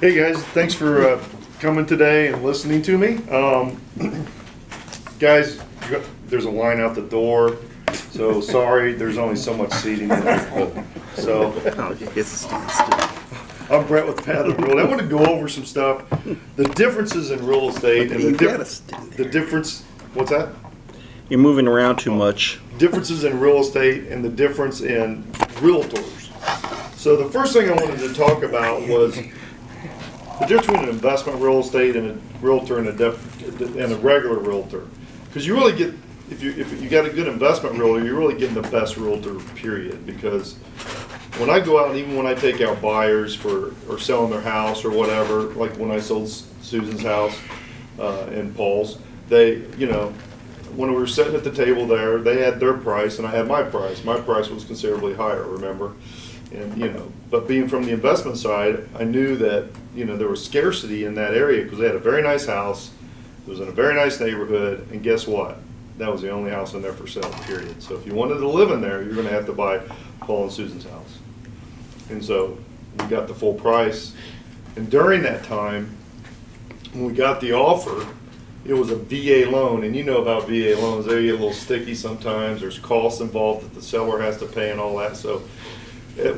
Hey guys, thanks for coming today and listening to me. Guys, there's a line out the door, so sorry, there's only so much seating in it. So, I'm Brett with Fathom Realty. I want to go over some stuff, the differences in real estate and the difference. What's that? You're moving around too much. Differences in real estate and the difference in realtors. So the first thing I wanted to talk about was the difference between an investment real estate and a realtor and a regular realtor. Because you really get, if you got a good investment realtor, you're really getting the best realtor, period. Because when I go out, and even when I take out buyers or selling their house or whatever, like when I sold Susan's house and Paul's, they, when we were sitting at the table there, they had their price and I had my price. My price was considerably higher, remember? And but being from the investment side, I knew that there was scarcity in that area because they had a very nice house. It was in a very nice neighborhood, and guess what? That was the only house in there for sale, period. So if you wanted to live in there, you're going to have to buy Paul and Susan's house. And so we got the full price. And during that time, when we got the offer, it was a VA loan, and you know about VA loans, they get a little sticky sometimes. There's costs involved that the seller has to pay and all that. So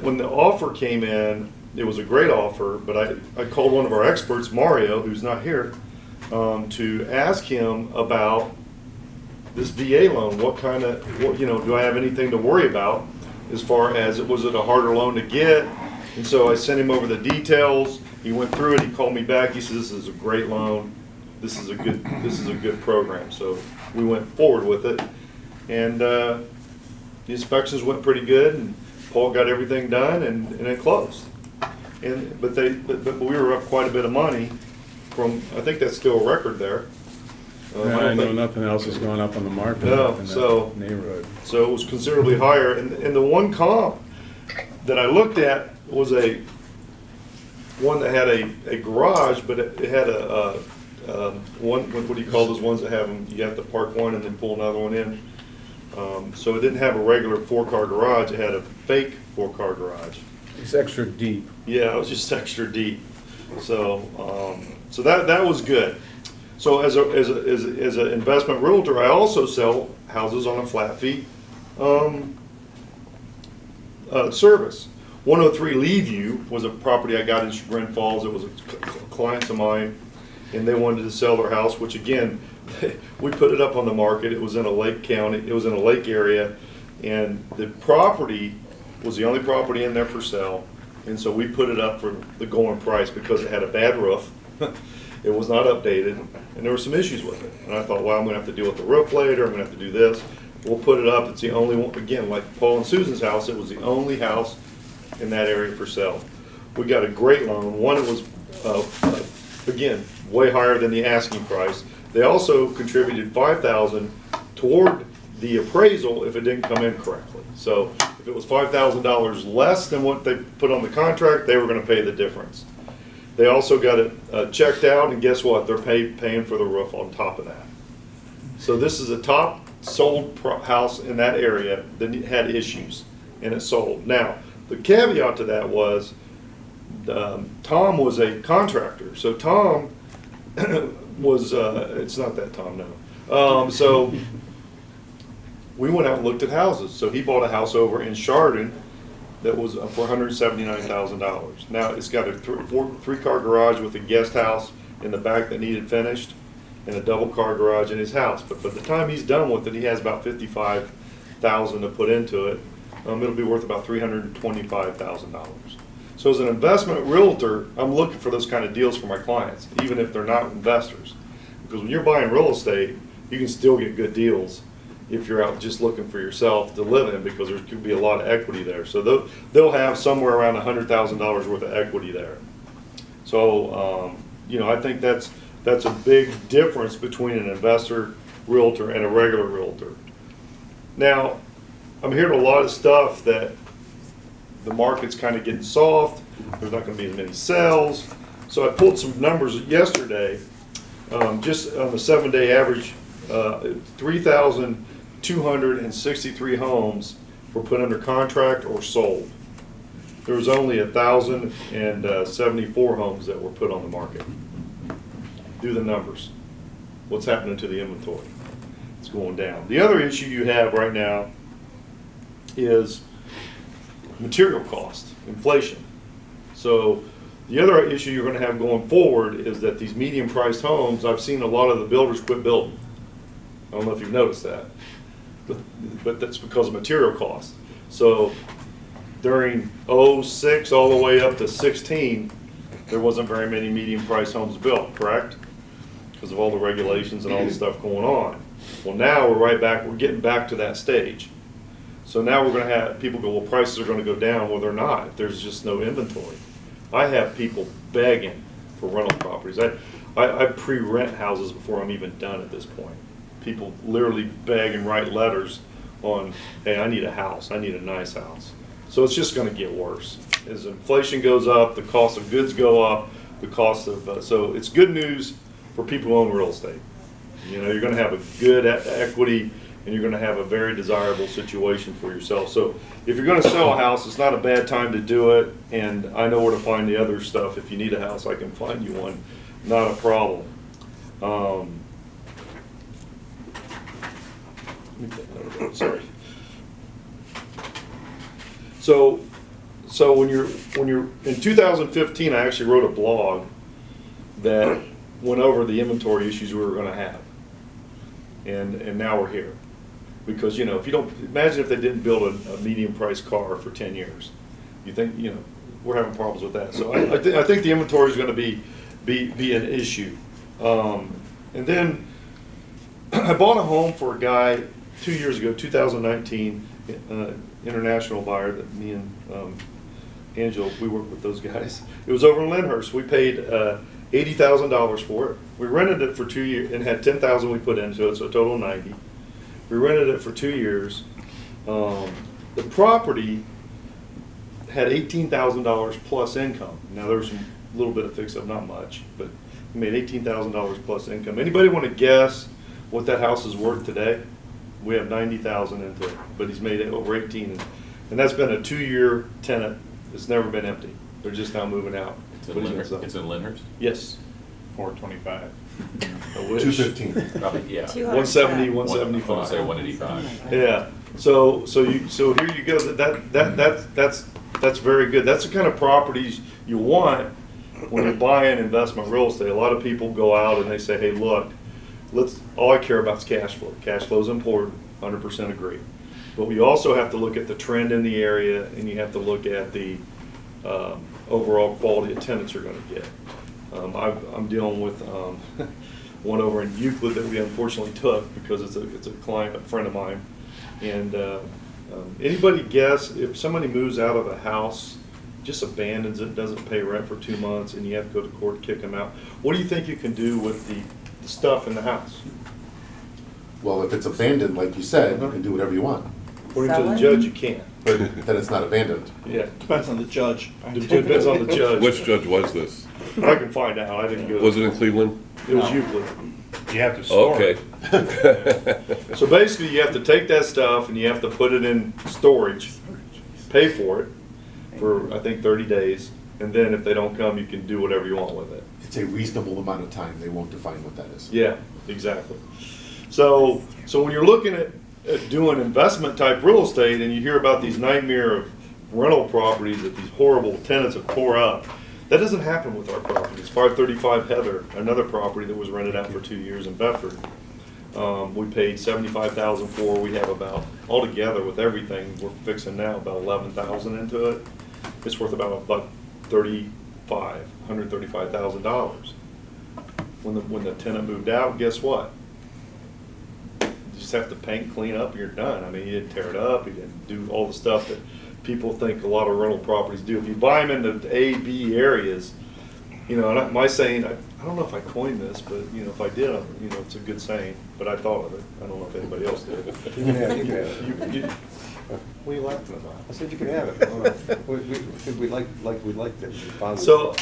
when the offer came in, it was a great offer, but I called one of our experts, Mario, who's not here, to ask him about this VA loan. Do I have anything to worry about as far as was it a harder loan to get? And so I sent him over the details. He went through it. He called me back. He says, "This is a great loan. This is a good program." So we went forward with it, and the inspections went pretty good, and Paul got everything done, and it closed. But we were up quite a bit of money from. I think that's still a record there. I know nothing else is going up on the market No, in so that neighborhood. So it was considerably higher, and the one comp that I looked at was one that had a garage, but it had a one. What do you call those ones that have them? You have to park one and then pull another one in. So it didn't have a regular 4-car garage. It had a fake 4-car garage. It's extra deep. Yeah, it was just extra deep. So that was good. So as an investment realtor, I also sell houses on a flat fee service. 103 Leaveview was a property I got in Chagrin Falls. It was a client of mine, and they wanted to sell their house, which again, we put it up on the market. It was in a lake county. It was in a lake area, and the property was the only property in there for sale. And so we put it up for the going price because it had a bad roof. It was not updated, and there were some issues with it. And I thought, well, I'm going to have to deal with the roof later. I'm going to have to do this. We'll put it up. It's the only one. Again, like Paul and Susan's house, it was the only house in that area for sale. We got a great loan. One, it was, again, way higher than the asking price. They also contributed $5,000 toward the appraisal if it didn't come in correctly. So if it was $5,000 less than what they put on the contract, they were going to pay the difference. They also got it checked out, and guess what? They're paying for the roof on top of that. So this is a top sold house in that area that had issues, and it sold. Now, the caveat to that was Tom was a contractor. So Tom was, it's not that Tom, no. So we went out and looked at houses. So he bought a house over in Chardon that was for $179,000. Now it's got a 3-car garage with a guest house in the back that needed finished, and a double-car garage in his house. But by the time he's done with it, he has about $55,000 to put into it. It'll be worth about $325,000. So as an investment realtor, I'm looking for those kind of deals for my clients, even if they're not investors. Because when you're buying real estate, you can still get good deals if you're out just looking for yourself to live in, because there could be a lot of equity there. So they'll have somewhere around $100,000 worth of equity there. So I think that's a big difference between an investor realtor and a regular realtor. Now, I'm hearing a lot of stuff that the market's kind of getting soft. There's not going to be as many sales. So I pulled some numbers yesterday. Just on the 7-day average, 3,263 homes were put under contract or sold. there was only 1,074 homes that were put on the market. Do the numbers. What's happening to the inventory? It's going down. The other issue you have right now is material cost, inflation. So the other issue you're going to have going forward is that these medium-priced homes, I've seen a lot of the builders quit building. I don't know if you've noticed that, but that's because of material cost. So during '06 all the way up to 16, there wasn't very many medium-priced homes built, correct? Because of all the regulations and all the stuff going on. Well, now we're getting back to that stage. So now we're going to have people go, well, prices are going to go down. Well, they're not. There's just no inventory. I have people begging for rental properties. I pre-rent houses before I'm even done at this point. People literally beg and write letters on, hey, I need a house. I need a nice house. So it's just going to get worse. As inflation goes up, the cost of goods go up, the cost of, so it's good news for people who own real estate. You know, you're going to have a good equity, and you're going to have a very desirable situation for yourself. So if you're going to sell a house, it's not a bad time to do it, and I know where to find the other stuff. If you need a house, I can find you one. Not a problem. Sorry. So when you're in 2015, I actually wrote a blog that went over the inventory issues we were going to have, and now we're here. Because, you know, if you don't, imagine if they didn't build a medium-priced car for 10 years. You think, you know, we're having problems with that. So I think the inventory is going to be an issue. And then I bought a home for a guy 2 years ago, 2019, international buyer that me and Angela, we work with those guys. It was over in Lyndhurst. We paid $80,000 for it. We rented it for 2 years and had $10,000 we put into it, so a total of $90,000. We rented it for 2 years. The property had $18,000 plus income. Now there's a little bit of fix-up, not much, but he made $18,000 plus income. Anybody want to guess what that house is worth today? We have $90,000 into it, but he's made it over 18, and that's been a 2-year tenant. It's never been empty. They're just now moving out. It's in Lyndhurst? Yes. 425. I wish. 215. Probably, yeah. 170, I want to 175. say 185. Yeah. So here you go. That's very good. That's the kind of properties you want when you're buying investment real estate. A lot of people go out and they say, hey, look, all I care about is cash flow. Cash flow is important. 100% agree. But we also have to look at the trend in the area, and you have to look at the overall quality of tenants you're going to get. I'm dealing with one over in Euclid that we unfortunately took because it's a client, a friend of mine. And anybody guess if somebody moves out of a house, just abandons it, doesn't pay rent for 2 months, and you have to go to court, kick them out? What do you think you can do with the stuff in the house? Well, if it's abandoned, like you said, you can do whatever you want. According to the judge, you can't. But then it's not abandoned. Yeah, Depends on the judge. it depends on the judge. Which judge was this? I can find out. I didn't go. Was it in Cleveland? It was Euclid. You have to store Okay. it. So basically, you have to take that stuff and you have to put it in storage, pay for it for, I think, 30 days, and then if they don't come, you can do whatever you want with it. It's a reasonable amount of time. They won't define what that is. Yeah, exactly. So when you're looking at doing investment type real estate and you hear about these nightmare of rental properties that these horrible tenants have tore up, that doesn't happen with our properties. 535 Heather, another property that was rented out for 2 years in Bedford. We paid $75,000 for. We have about, altogether with everything we're fixing now, about $11,000 into it. It's worth about $135,000. When the tenant moved out, guess what? You just have to paint, clean up, and you're done. I mean, you didn't tear it up. You didn't do all the stuff that people think a lot of rental properties do. If you buy them in the A, B areas, you know, and my saying, I don't know if I coined this, but, you know, if I did, you know, it's a good saying, but I thought of it. I don't know if anybody else did. You can have it. What are you laughing about? I said you could have it. We like it. So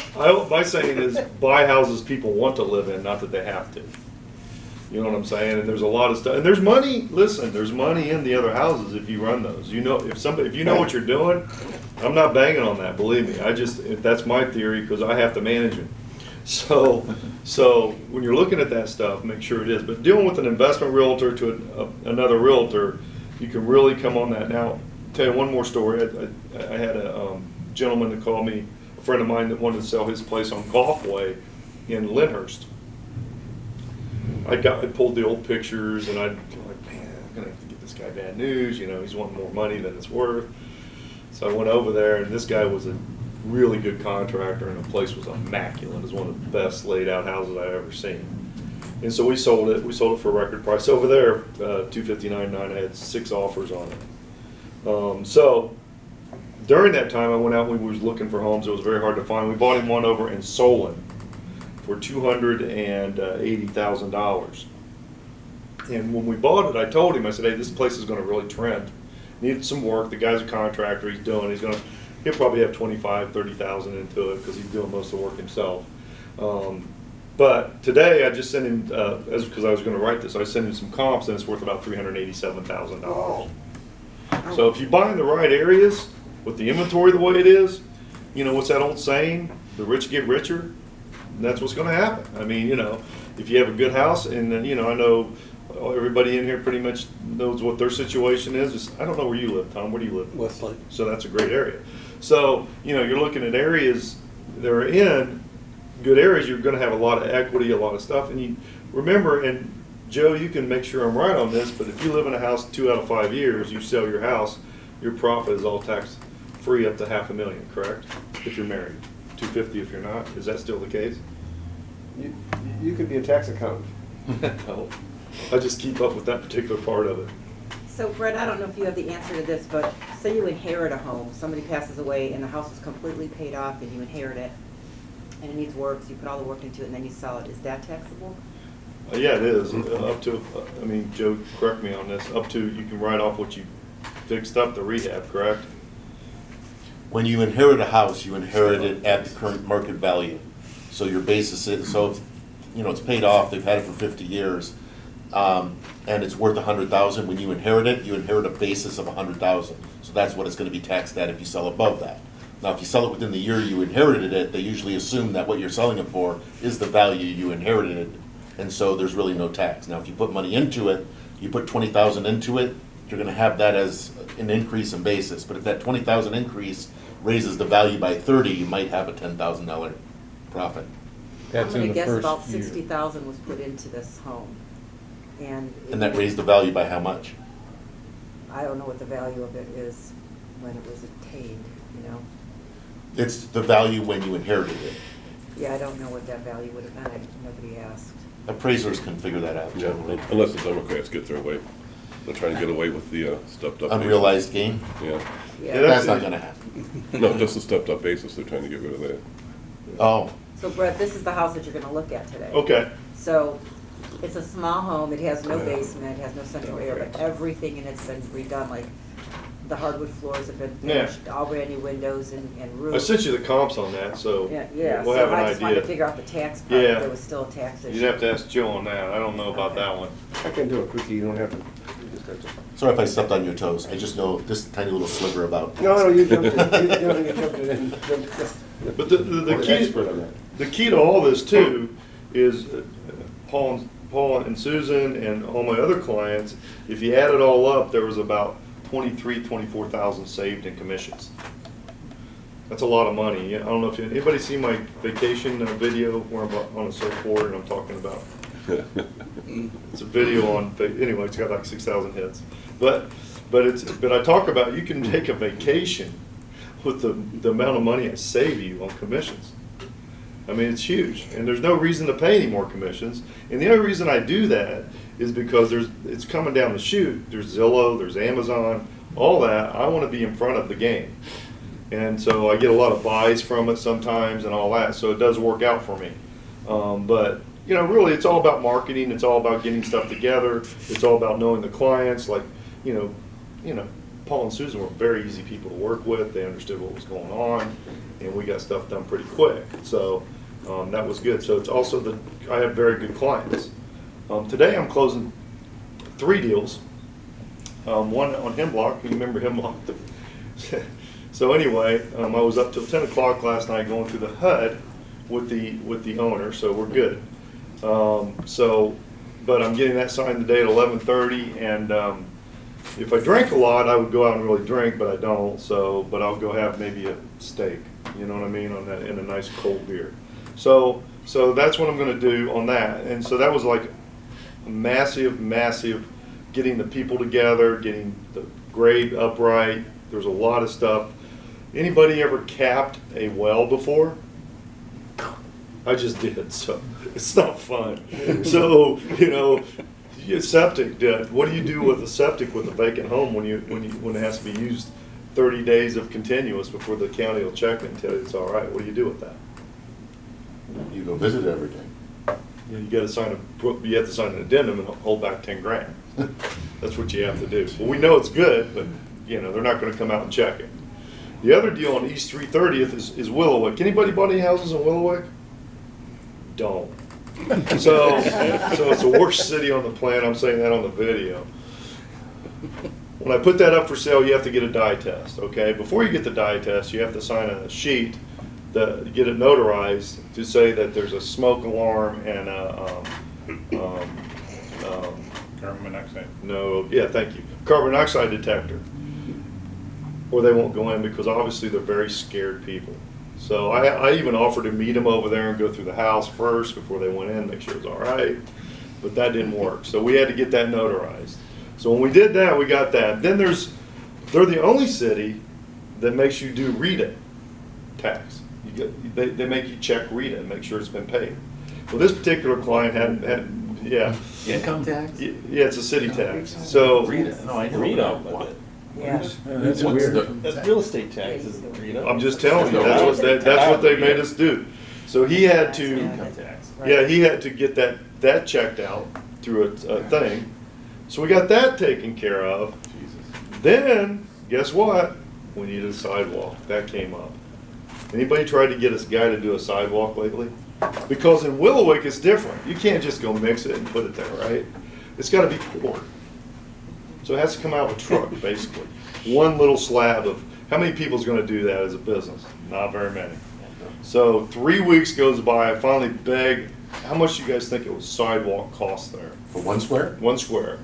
my saying is buy houses people want to live in, not that they have to. You know what I'm saying? And there's a lot of stuff. And there's money. Listen, there's money in the other houses if you run those. You know, if you know what you're doing, I'm not banging on that. Believe me. That's my theory because I have to manage them. So when you're looking at that stuff, make sure it is. But dealing with an investment realtor to another realtor, you can really come on that. Now, tell you one more story. I had a gentleman that called me, a friend of mine that wanted to sell his place on Golfway in Lyndhurst. I pulled the old pictures, and I'm like, man, I'm gonna have to get this guy bad news. You know, he's wanting more money than it's worth. So I went over there, and this guy was a really good contractor, and the place was immaculate. It was one of the best laid out houses I've ever seen. And so we sold it. We sold it for a record price over there, $259,900. I had 6 offers on it. So during that time, I went out and we was looking for homes. It was very hard to find. We bought him one over in Solon for $280,000. And when we bought it, I told him, I said, hey, this place is going to really trend. Needed some work. The guy's a contractor. He'll probably have 25, 30,000 into it because he's doing most of the work himself. But today I just sent him, because I was going to write this, I sent him some comps, and it's worth about $387,000. Oh. So if you buy in the right areas with the inventory the way it is, you know, what's that old saying? The rich get richer. And that's what's going to happen. I mean, you know, if you have a good house, and you know, I know everybody in here pretty much knows what their situation is. I don't know where you live, Tom. Where do you live? Westlake. So that's a great area. So, you know, you're looking at areas that are in good areas, you're going to have a lot of equity, a lot of stuff. And you remember, and Joe, you can make sure I'm right on this, but if you live in a house 2 out of 5 years, you sell your house, your profit is all tax free up to $500,000, correct? If you're married. $250,000 if you're not. Is that still the case? You could be a tax accountant. No. I just keep up with that particular part of it. So Brett, I don't know if you have the answer to this, but say you inherit a home, somebody passes away and the house is completely paid off and you inherit it and it needs work, so you put all the work into it and then you sell it. Is that taxable? Yeah, it is. Up to, I mean, Joe, correct me on this, up to, you can write off what you fixed up the rehab, correct? When you inherit a house, you inherit it at the current market value. So your basis is, so if, you know, it's paid off, they've had it for 50 years, and it's worth $100,000. When you inherit it, you inherit a basis of $100,000. So that's what it's going to be taxed at if you sell above that. Now, if you sell it within the year you inherited it, they usually assume that what you're selling it for is the value you inherited it, and so there's really no tax. Now, if you put money into it, you put $20,000 into it, you're going to have that as an increase in basis. But if that $20,000 increase raises the value by 30, you might have a $10,000 profit. That's I'm in gonna the guess first about year. 60,000 was put into this home. And And that raised the value by how much? I don't know what the value of it is when it was obtained, you know? It's the value when you inherited it. Yeah, I don't know what that value would have been. Nobody asked. Appraisers can figure that out Yeah, generally. unless the Democrats get their way. They're trying to get away with the stepped up. Unrealized gain? Basis. Yeah, Yeah. That's not going to happen. Yeah. No, just the stepped up basis. They're trying to get rid of that. Oh, So Brett, this is the house that you're gonna look at today. Okay. So it's a small home. It has no basement, it has no central air, but everything in it's been redone, like the hardwood floors have been Yeah. finished, all brand new windows and I roofs. sent you the comps on that, so Yeah, we'll so have an I just wanted to idea. figure out the tax part, Yeah. if there was still a tax issue. You'd have to ask Joe on that. I don't know about that one. I can do it quickly, you don't have to. You just have to. sorry if I stepped on your toes. I just know this tiny little sliver about. No, you jumped it, you jumped it in. But the We're key, expert on that. the key to all this too is Paul and Susan and all my other clients, if you add it all up, there was about 24,000 saved in commissions. That's a lot of money. I don't know if anybody seen my vacation video where I'm on a surfboard and I'm talking about. It's a video on, anyway, it's got like 6,000 hits. But I talk about, you can take a vacation with the amount of money I save you on commissions. I mean, it's huge, and there's no reason to pay any more commissions. And the only reason I do that is because it's coming down the chute. There's Zillow, there's Amazon, all that. I want to be in front of the game. And so I get a lot of buys from it sometimes and all that, so it does work out for me. But, you know, really it's all about marketing. It's all about getting stuff together. It's all about knowing the clients. Like, you know, Paul and Susan were very easy people to work with. They understood what was going on, and we got stuff done pretty quick. So that was good. So it's also I have very good clients. Today I'm closing 3 deals. One on Hemlock, you remember Hemlock? So anyway, I was up till 10 o'clock last night going through the HUD with the owner, so we're good. But I'm getting that signed today at 11:30, and if I drank a lot, I would go out and really drink, but I don't. So, but I'll go have maybe a steak, you know what I mean, on that, and a nice cold beer. So that's what I'm going to do on that. And so that was like a massive getting the people together, getting the grade upright. There's a lot of stuff. Anybody ever capped a well before? I just did, so it's not fun. So, septic. What do you do with a septic with a vacant home when it has to be used 30 days of continuous before the county will check it and tell you it's all right? What do you do with that? You go visit every day. You got to sign you have to sign an addendum and hold back 10 grand. That's what you have to do. Well, we know it's good, but they're not going to come out and check it. The other deal on East 330th is Willowick. Anybody bought any houses in Willowick? Don't. So it's the worst city on the planet. I'm saying that on the video. When I put that up for sale, you have to get a dye test. Okay, before you get the dye test, you have to sign a sheet that get it notarized to say that there's a smoke alarm and a Carbon monoxide. thank you, carbon monoxide detector, or they won't go in because obviously they're very scared people. So I even offered to meet them over there and go through the house first before they went in, make sure it was all right, but that didn't work. So we had to get that notarized. So when we did that, we got that. Then they're the only city that makes you do RETA tax. They make you check RETA and make sure it's been paid. Well, this particular client had Income tax? yeah, it's a city tax. So Rita, no, I know. Rita, What? Yeah. That's What's weird. the- That's real estate taxes, Rita. I'm just telling you, that's what they made us do. So he had to, Income tax. he had to get that checked out through a thing. So we got that taken care of. Then, guess what? We needed a sidewalk. That came up. Anybody tried to get this guy to do a sidewalk lately? Because in Willowick, it's different. You can't just go mix it and put it there, right? It's got to be poured. So it has to come out of a truck, basically. One little slab of, how many people's going to do that as a business? Not very many. So 3 weeks goes by, I finally beg, how much do you guys think it was sidewalk cost there? For 1 square? 1 square.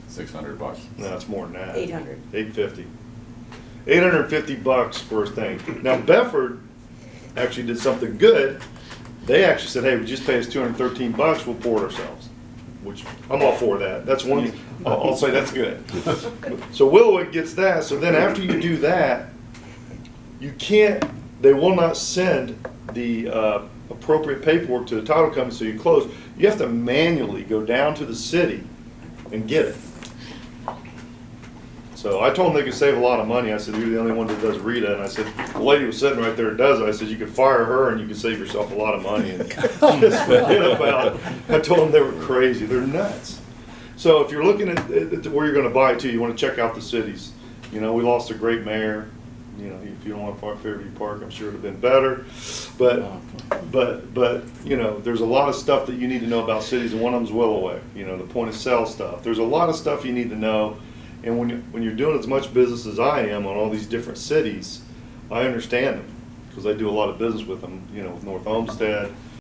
$600. No, it's more than that. 800. 850. $850 for a thing. Now Bedford actually did something good. They actually said, hey, we just pay us $213, we'll pour it ourselves. Which, I'm all for that. That's one, I'll say that's good. So Willowick gets that, so then after you do that, they will not send the appropriate paperwork to the title company so you close. You have to manually go down to the city and get it. So I told them they could save a lot of money. I said, you're the only one that does RETA. And I said, the lady was sitting right there that does it. I said, you could fire her and you could save yourself a lot of money. And just forget about it. I told them they were crazy. They're nuts. So if you're looking at where you're going to buy too, you want to check out the cities. We lost a great mayor. If you don't want Fairview Park, I'm sure it would have been better. But there's a lot of stuff that you need to know about cities, and one of them's Willowick. The point of sale stuff. There's a lot of stuff you need to know. And when you're doing as much business as I am on all these different cities, I understand them because I do a lot of business with them. With North Olmsted,